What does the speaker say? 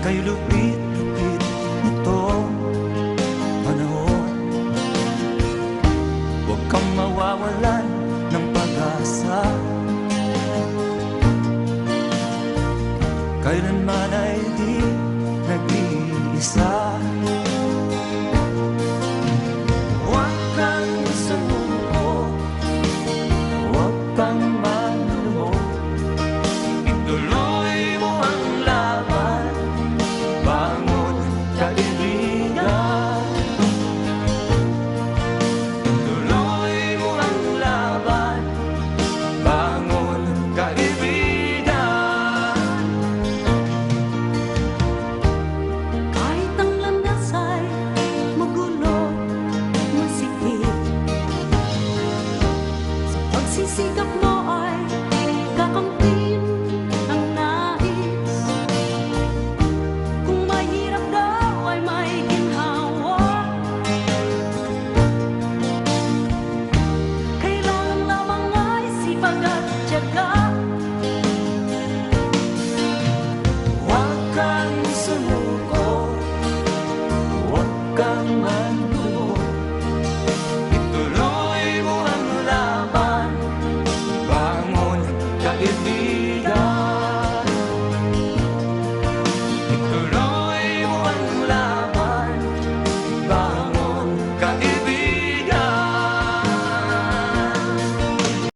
Kay lupit-lupit nitong panahon. Huwag kang mawawalan ng pag-asa, kailanman ay di nag-iisa. Huwag kang sumuko, huwag kang manlulumog, ituloy mo ang laban, bangon kaibigan. Ituloy mo ang laban, bangon kaibigan. Kahit ang landas ay magulo, masikip, sa pagsisikap mo ay kakamtin ang nais. Kung mahirap daw ay may ginhawa, kailangan lamang ay sipag at tiyaga.